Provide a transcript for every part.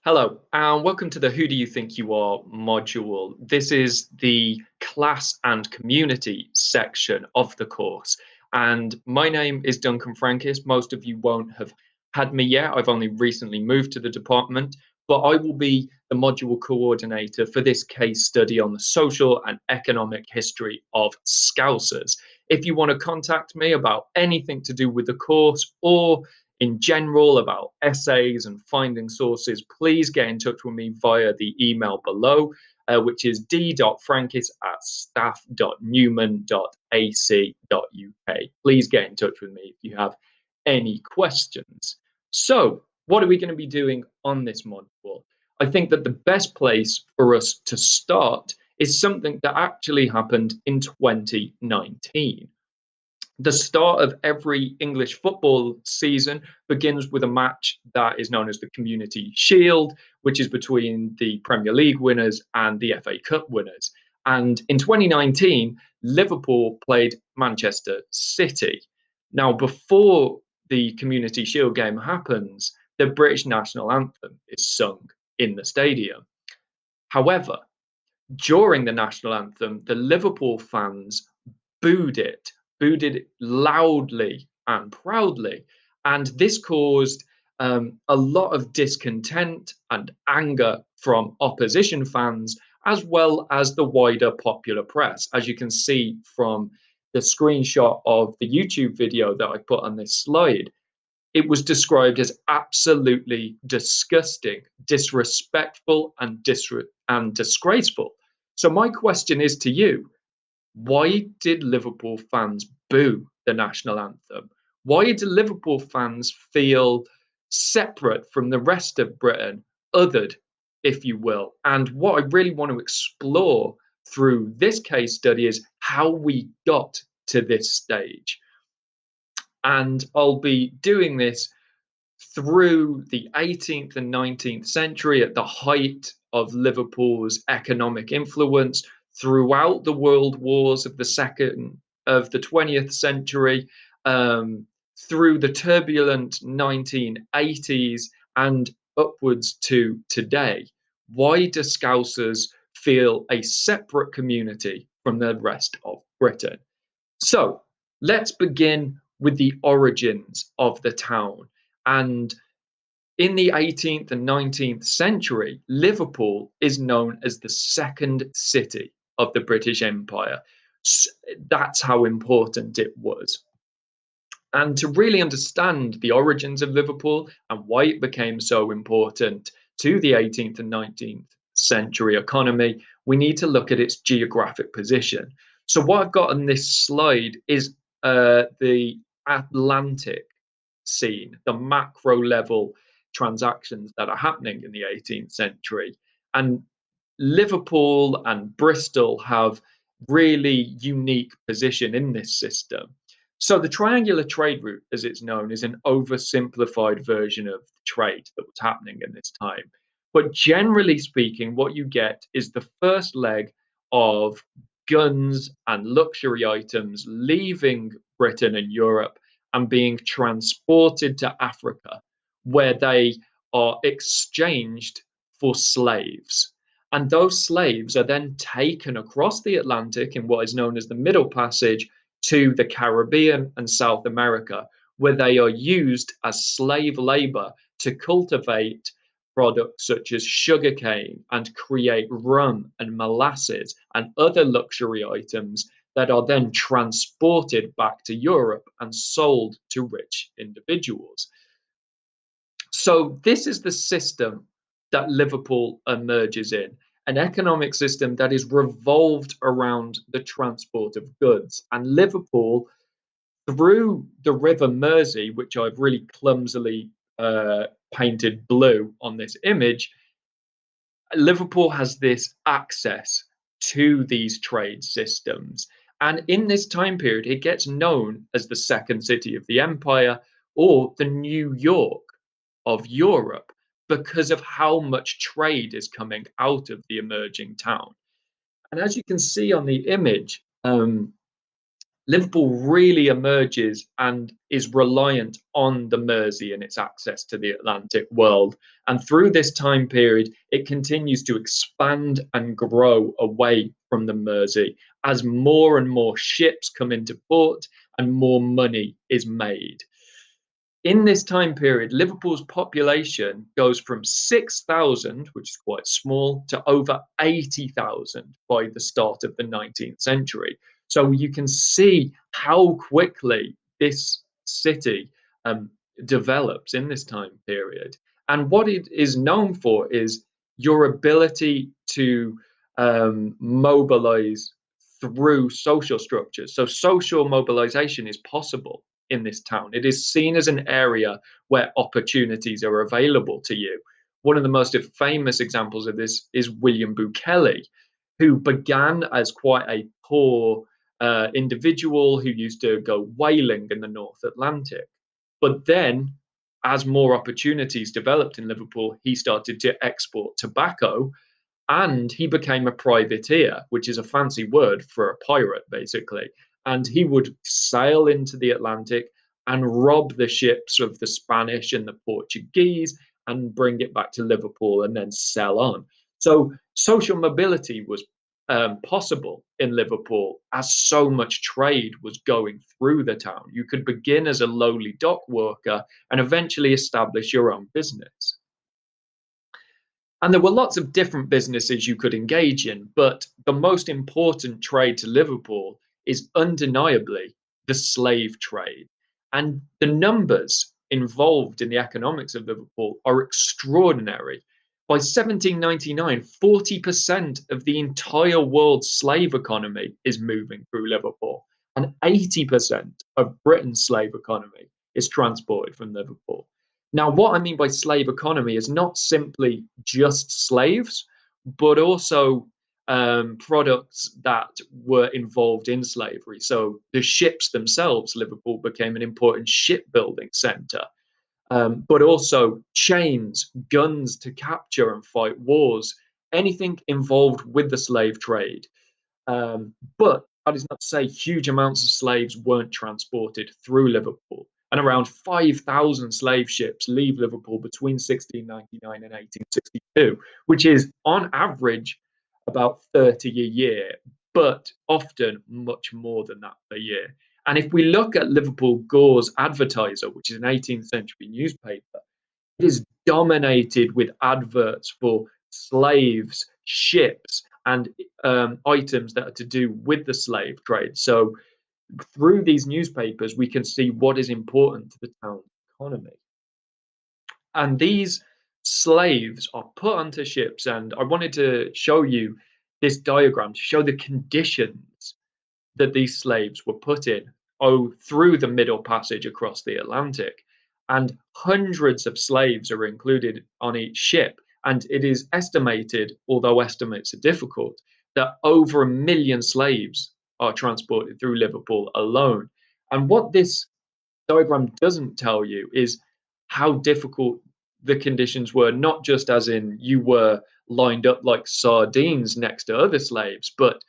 Hello, and welcome to the Who Do You Think You Are module. This is the class and community section of the course. And my name is Duncan Frankis. Most of you won't have had me yet. I've only recently moved to the department, but I will be the module coordinator for this case study on the social and economic history of Scousers. If you want to contact me about anything to do with the course or in general about essays and finding sources, please get in touch with me via the email below, which is d.frankis@staff.newman.ac.uk. Please get in touch with me if you have any questions. So, what are we going to be doing on this module? I think that the best place for us to start is something that actually happened in 2019. The start of every English football season begins with a match that is known as the Community Shield, which is between the Premier League winners and the FA Cup winners. And in 2019, Liverpool played Manchester City. Now, before the Community Shield game happens, the British national anthem is sung in the stadium. However, during the national anthem, the Liverpool fans booed it, booed it loudly and proudly. And this caused a lot of discontent and anger from opposition fans, as well as the wider popular press. As you can see from the screenshot of the YouTube video that I put on this slide, it was described as absolutely disgusting, disrespectful, and disgraceful. So my question is to you: why did Liverpool fans boo the national anthem? Why do Liverpool fans feel separate from the rest of Britain, othered, if you will? And what I really want to explore through this case study is how we got to this stage. And I'll be doing this through the 18th and 19th century at the height of Liverpool's economic influence, throughout the world wars of the 20th century, through the turbulent 1980s and upwards to today. Why do Scousers feel a separate community from the rest of Britain? So let's begin with the origins of the town. And in the 18th and 19th century, Liverpool is known as the second city of the British Empire. That's how important it was. And to really understand the origins of Liverpool and why it became so important to the 18th and 19th century economy, we need to look at its geographic position. So, what I've got on this slide is the Atlantic scene, the macro level transactions that are happening in the 18th century. And Liverpool and Bristol have really unique position in this system. So the triangular trade route, as it's known, is an oversimplified version of trade that was happening in this time. But generally speaking, what you get is the first leg of guns and luxury items leaving Britain and Europe and being transported to Africa, where they are exchanged for slaves. And those slaves are then taken across the Atlantic in what is known as the Middle Passage to the Caribbean and South America, where they are used as slave labor to cultivate products such as sugarcane and create rum and molasses and other luxury items that are then transported back to Europe and sold to rich individuals. So, this is the system that Liverpool emerges in, an economic system that is revolved around the transport of goods. And Liverpool, through the River Mersey, which I've really clumsily painted blue on this image, Liverpool has this access to these trade systems. And in this time period, it gets known as the second city of the empire, or the New York of Europe, because of how much trade is coming out of the emerging town. And as you can see on the image, Liverpool really emerges and is reliant on the Mersey and its access to the Atlantic world. And through this time period, it continues to expand and grow away from the Mersey as more and more ships come into port and more money is made. In this time period, Liverpool's population goes from 6,000, which is quite small, to over 80,000 by the start of the 19th century. So you can see how quickly this city um, develops in this time period. And what it is known for is your ability to mobilize through social structures. So social mobilization is possible in this town. It is seen as an area where opportunities are available to you. One of the most famous examples of this is William Bukele, who began as quite a poor individual who used to go whaling in the North Atlantic. But then, as more opportunities developed in Liverpool, he started to export tobacco and he became a privateer, which is a fancy word for a pirate, basically. And he would sail into the Atlantic and rob the ships of the Spanish and the Portuguese and bring it back to Liverpool and then sell on. So social mobility was possible in Liverpool as so much trade was going through the town. You could begin as a lowly dock worker and eventually establish your own business. And there were lots of different businesses you could engage in, but the most important trade to Liverpool is undeniably the slave trade. And the numbers involved in the economics of Liverpool are extraordinary. By 1799, 40% of the entire world's slave economy is moving through Liverpool, and 80% of Britain's slave economy is transported from Liverpool. Now, what I mean by slave economy is not simply just slaves, but also products that were involved in slavery. So the ships themselves, Liverpool became an important shipbuilding centre, but also chains, guns to capture and fight wars, anything involved with the slave trade. But that is not to say huge amounts of slaves weren't transported through Liverpool. And around 5,000 slave ships leave Liverpool between 1699 and 1862, which is on average about 30 a year, but often much more than that per year. And if we look at Liverpool Gore's Advertiser, which is an 18th century newspaper, it is dominated with adverts for slaves, ships, and items that are to do with the slave trade. So through these newspapers, we can see what is important to the town's economy. And these slaves are put onto ships. And I wanted to show you this diagram to show the conditions that these slaves were put in through the Middle Passage across the Atlantic. And hundreds of slaves are included on each ship. And it is estimated, although estimates are difficult, that over 1 million slaves are transported through Liverpool alone. And what this diagram doesn't tell you is how difficult the conditions were, not just as in you were lined up like sardines next to other slaves, but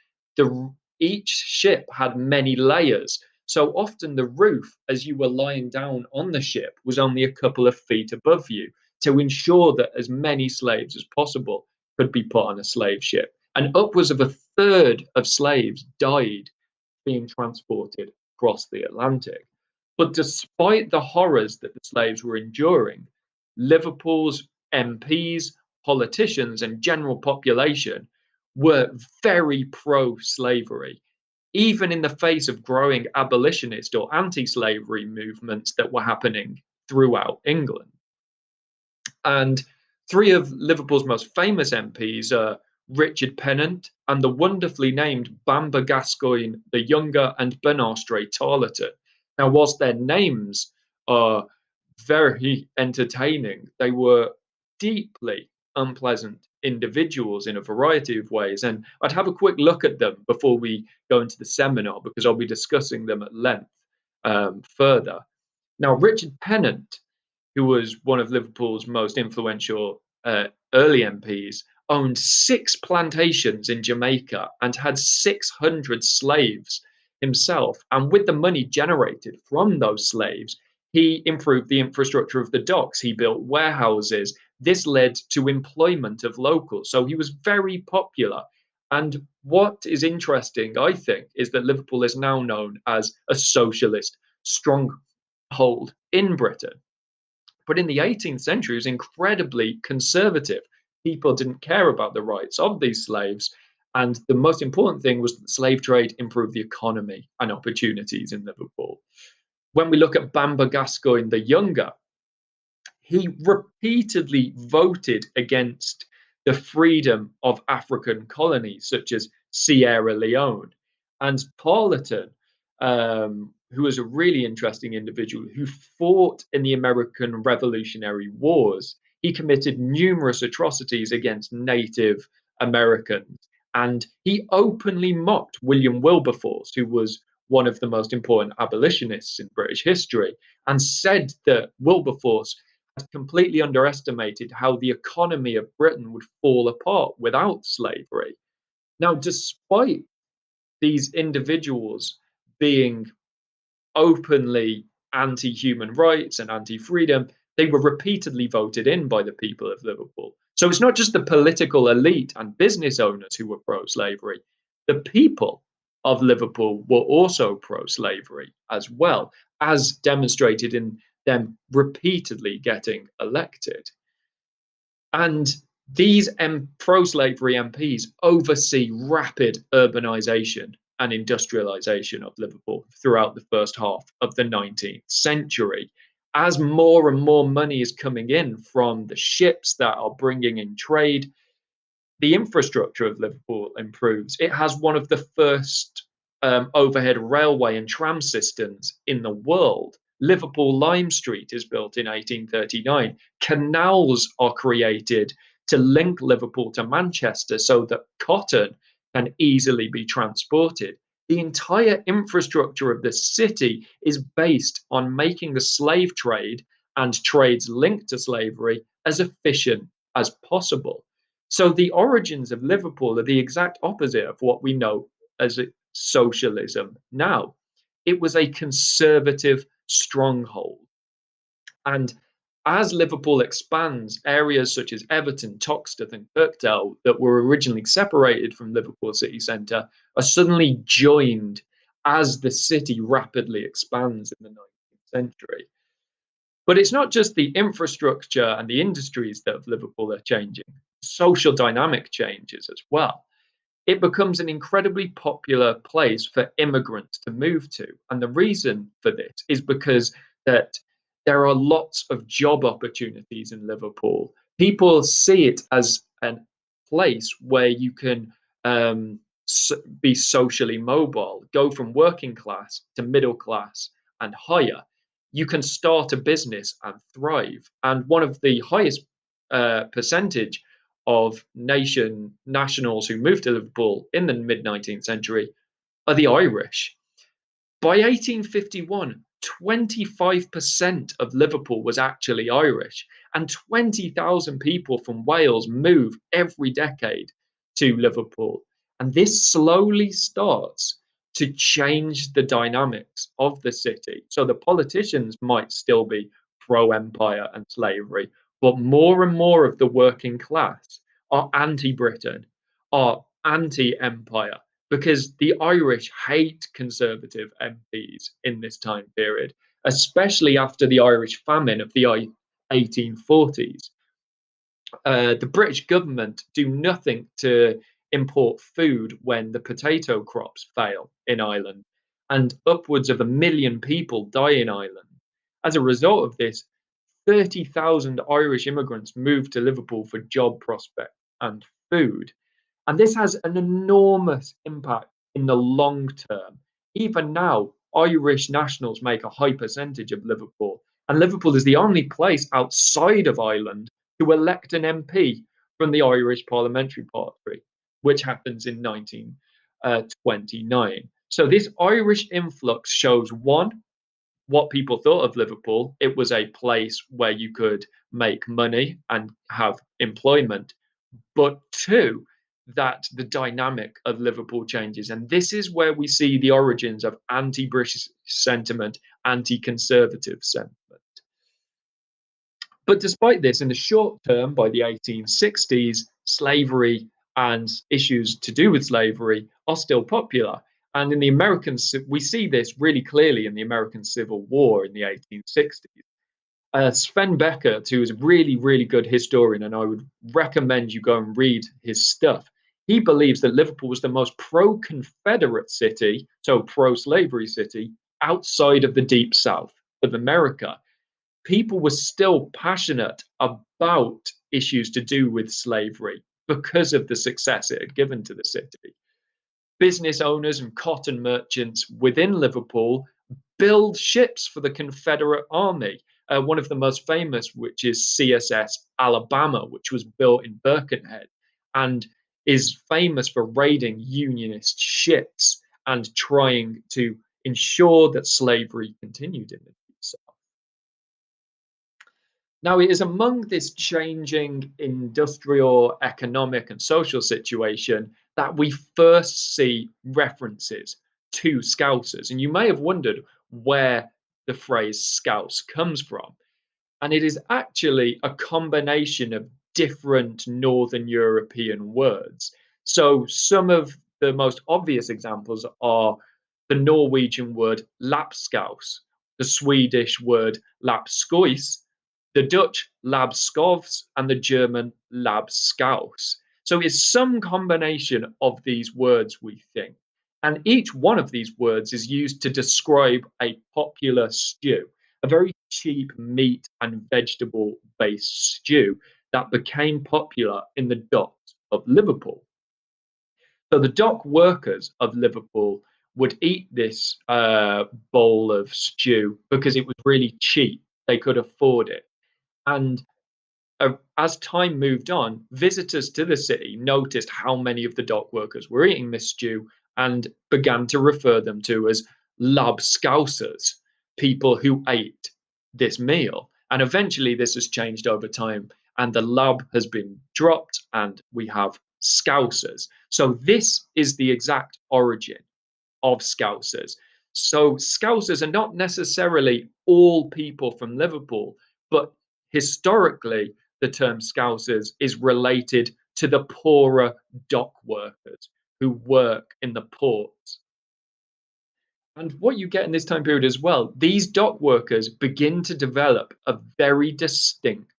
each ship had many layers. So often the roof, as you were lying down on the ship, was only a couple of feet above you to ensure that as many slaves as possible could be put on a slave ship. And upwards of a third of slaves died being transported across the Atlantic. But despite the horrors that the slaves were enduring, Liverpool's MPs, politicians, and general population were very pro slavery, even in the face of growing abolitionist or anti slavery movements that were happening throughout England. And three of Liverpool's most famous MPs are Richard Pennant and the wonderfully named Bamber Gascoigne the Younger and Banastre Tarleton. Now, whilst their names are very entertaining, they were deeply unpleasant individuals in a variety of ways. And I'd have a quick look at them before we go into the seminar because I'll be discussing them at length further. Now, Richard Pennant, who was one of Liverpool's most influential early MPs, owned 6 plantations in Jamaica and had 600 slaves himself. And with the money generated from those slaves, he improved the infrastructure of the docks, he built warehouses. This led to employment of locals. So he was very popular. And what is interesting, I think, is that Liverpool is now known as a socialist stronghold in Britain. But in the 18th century, it was incredibly conservative. People didn't care about the rights of these slaves. And the most important thing was that the slave trade improved the economy and opportunities in Liverpool. When we look at Bamber Gascoigne the Younger, he repeatedly voted against the freedom of African colonies, such as Sierra Leone. And Tarleton, who was a really interesting individual who fought in the American Revolutionary Wars, he committed numerous atrocities against Native Americans. And he openly mocked William Wilberforce, who was one of the most important abolitionists in British history, and said that Wilberforce completely underestimated how the economy of Britain would fall apart without slavery. Now, despite these individuals being openly anti human rights and anti freedom, they were repeatedly voted in by the people of Liverpool. So it's not just the political elite and business owners who were pro slavery, the people of Liverpool were also pro slavery as well, as demonstrated in them repeatedly getting elected. And these pro slavery MPs oversee rapid urbanisation and industrialisation of Liverpool throughout the first half of the 19th century. As more and more money is coming in from the ships that are bringing in trade, the infrastructure of Liverpool improves. It has one of the first overhead railway and tram systems in the world. Liverpool Lime Street is built in 1839. Canals are created to link Liverpool to Manchester so that cotton can easily be transported. The entire infrastructure of the city is based on making the slave trade and trades linked to slavery as efficient as possible. So the origins of Liverpool are the exact opposite of what we know as socialism now. It was a conservative stronghold. And as Liverpool expands, areas such as Everton, Toxteth, and Kirkdale that were originally separated from Liverpool city centre are suddenly joined as the city rapidly expands in the 19th century. But it's not just the infrastructure and the industries that of Liverpool are changing, social dynamic changes as well. It becomes an incredibly popular place for immigrants to move to. And the reason for this is because that there are lots of job opportunities in Liverpool. People see it as a place where you can be socially mobile, go from working class to middle class and higher. You can start a business and thrive. And one of the highest percentage of nationals who moved to Liverpool in the mid 19th century are the Irish. By 1851, 25% of Liverpool was actually Irish, and 20,000 people from Wales move every decade to Liverpool. And this slowly starts to change the dynamics of the city. So the politicians might still be pro empire and slavery, but more and more of the working class are anti Britain, are anti empire, because the Irish hate conservative MPs in this time period, especially after the Irish famine of the 1840s. The British government do nothing to import food when the potato crops fail in Ireland, and upwards of 1 million people die in Ireland. As a result of this, 30,000 Irish immigrants moved to Liverpool for job prospects and food. And this has an enormous impact in the long term. Even now, Irish nationals make a high percentage of Liverpool. And Liverpool is the only place outside of Ireland to elect an MP from the Irish Parliamentary Party, which happens in 1929. So this Irish influx shows one, what people thought of Liverpool. It was a place where you could make money and have employment. But two, that the dynamic of Liverpool changes. And this is where we see the origins of anti British sentiment, anti conservative sentiment. But despite this, in the short term, by the 1860s, slavery and issues to do with slavery are still popular. And in the we see this really clearly in the American Civil War in the 1860s. Sven Beckert, who is a really, really good historian, and I would recommend you go and read his stuff. He believes that Liverpool was the most pro Confederate city, so pro slavery city, outside of the deep South of America. People were still passionate about issues to do with slavery because of the success it had given to the city. Business owners and cotton merchants within Liverpool build ships for the Confederate Army. One of the most famous, which is CSS Alabama, which was built in Birkenhead and is famous for raiding Unionist ships and trying to ensure that slavery continued in the South. Now, it is among this changing industrial, economic, and social situation that we first see references to Scousers. And you may have wondered where the phrase Scouse comes from. And it is actually a combination of different Northern European words. So some of the most obvious examples are the Norwegian word lapskaus, the Swedish word lapskois, the Dutch labskovs, and the German labskaus. So it's some combination of these words, we think. And each one of these words is used to describe a popular stew, a very cheap meat and vegetable based stew that became popular in the docks of Liverpool. So the dock workers of Liverpool would eat this bowl of stew because it was really cheap. They could afford it. And as time moved on, visitors to the city noticed how many of the dock workers were eating this stew and began to refer them to as lobscousers, people who ate this meal. And eventually, this has changed over time, and the lob has been dropped, and we have scousers. So, this is the exact origin of Scousers. So Scousers are not necessarily all people from Liverpool, but historically, the term Scousers is related to the poorer dock workers who work in the ports. And what you get in this time period as well, these dock workers begin to develop a very distinct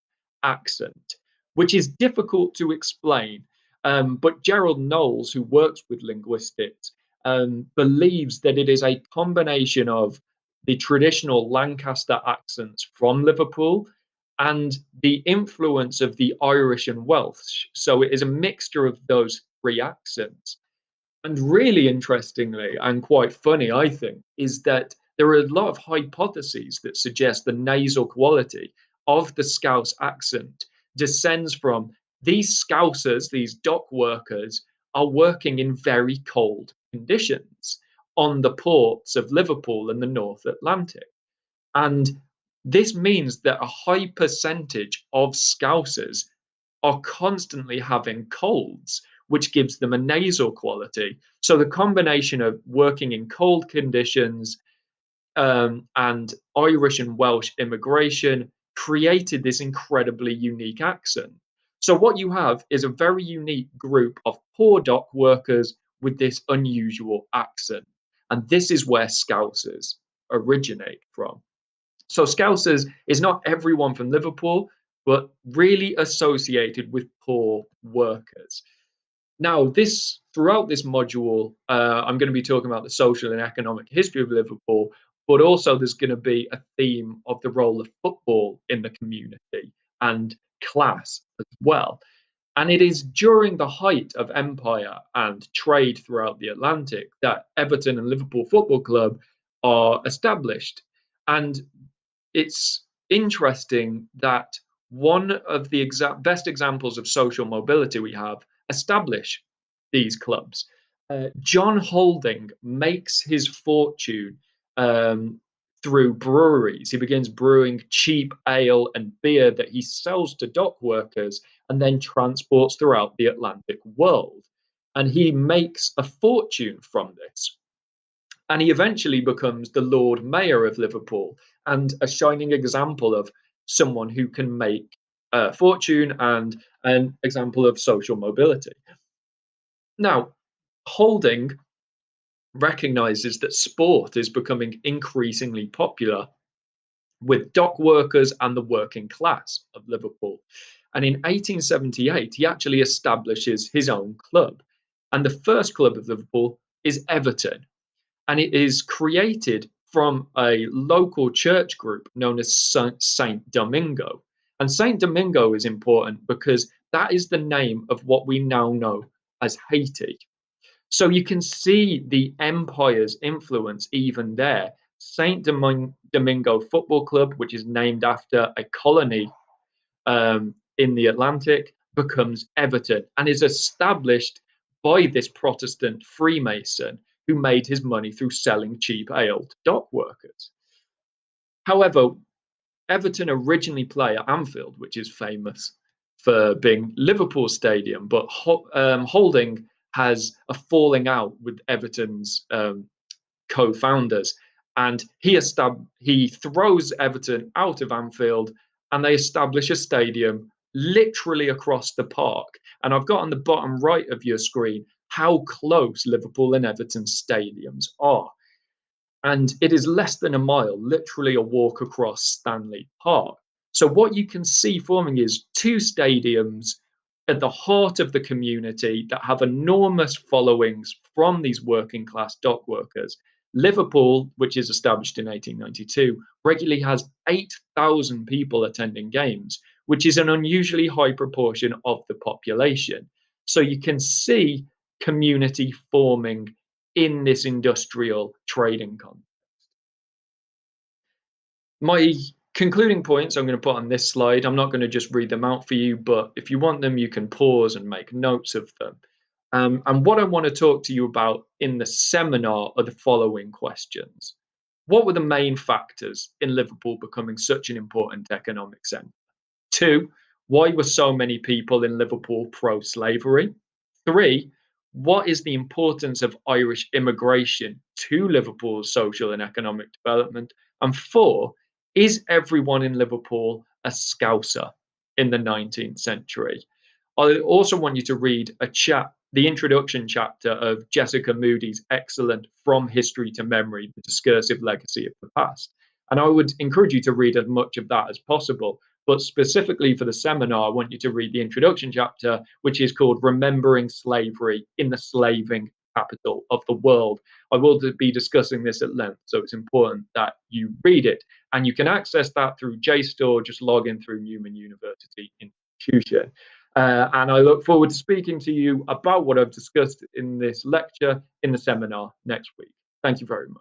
accent, which is difficult to explain. But Gerald Knowles, who works with linguistics, believes that it is a combination of the traditional Lancaster accents from Liverpool and the influence of the Irish and Welsh. So it is a mixture of those three accents. And really interestingly, and quite funny, I think, is that there are a lot of hypotheses that suggest the nasal quality of the Scouse accent descends from these Scousers, these dock workers, are working in very cold conditions on the ports of Liverpool and the North Atlantic. And this means that a high percentage of Scousers are constantly having colds, which gives them a nasal quality. So the combination of working in cold conditions and Irish and Welsh immigration created this incredibly unique accent. So what you have is a very unique group of poor dock workers with this unusual accent. And this is where Scousers originate from. So Scousers is not everyone from Liverpool, but really associated with poor workers. Now, this throughout this module, I'm going to be talking about the social and economic history of Liverpool, but also there's going to be a theme of the role of football in the community and class as well. And it is during the height of empire and trade throughout the Atlantic that Everton and Liverpool Football Club are established. And it's interesting that one of the best examples of social mobility we have establish these clubs. John Holding makes his fortune through breweries. He begins brewing cheap ale and beer that he sells to dock workers and then transports throughout the Atlantic world. and he makes a fortune from this. And he eventually becomes the Lord Mayor of Liverpool and a shining example of someone who can make a fortune and an example of social mobility. Now, Holding recognizes that sport is becoming increasingly popular with dock workers and the working class of Liverpool. And in 1878, he actually establishes his own club. And the first club of Liverpool is Everton. And it is created from a local church group known as Saint Domingo. And Saint Domingo is important because that is the name of what we now know as Haiti. So you can see the empire's influence even there. Domingo Football Club, which is named after a colony in the Atlantic, becomes Everton and is established by this Protestant Freemason who made his money through selling cheap ale to dock workers. However, Everton originally play at Anfield, which is famous for being Liverpool Stadium, but Holding has a falling out with Everton's co-founders, and he throws Everton out of Anfield, and they establish a stadium literally across the park. And I've got on the bottom right of your screen how close Liverpool and Everton stadiums are. And it is less than a mile, literally a walk across Stanley Park. So what you can see forming is two stadiums at the heart of the community that have enormous followings from these working class dock workers. Liverpool, which is established in 1892, regularly has 8,000 people attending games, which is an unusually high proportion of the population. So you can see community forming in this industrial trading context. My concluding points I'm going to put on this slide. I'm not going to just read them out for you, but if you want them, you can pause and make notes of them. And what I want to talk to you about in the seminar are the following questions. What were the main factors in Liverpool becoming such an important economic centre? 2, why were so many people in Liverpool pro-slavery? 3, what is the importance of Irish immigration to Liverpool's social and economic development? And 4, is everyone in Liverpool a Scouser in the 19th century? I also want you to read the introduction chapter of Jessica Moody's excellent From History to Memory, The Discursive Legacy of the Past. And I would encourage you to read as much of that as possible. But specifically for the seminar, I want you to read the introduction chapter, which is called Remembering Slavery in the Slaving Capital of the World. I will be discussing this at length, so it's important that you read it. And you can access that through JSTOR, just log in through Newman University Institution. And I look forward to speaking to you about what I've discussed in this lecture in the seminar next week. Thank you very much.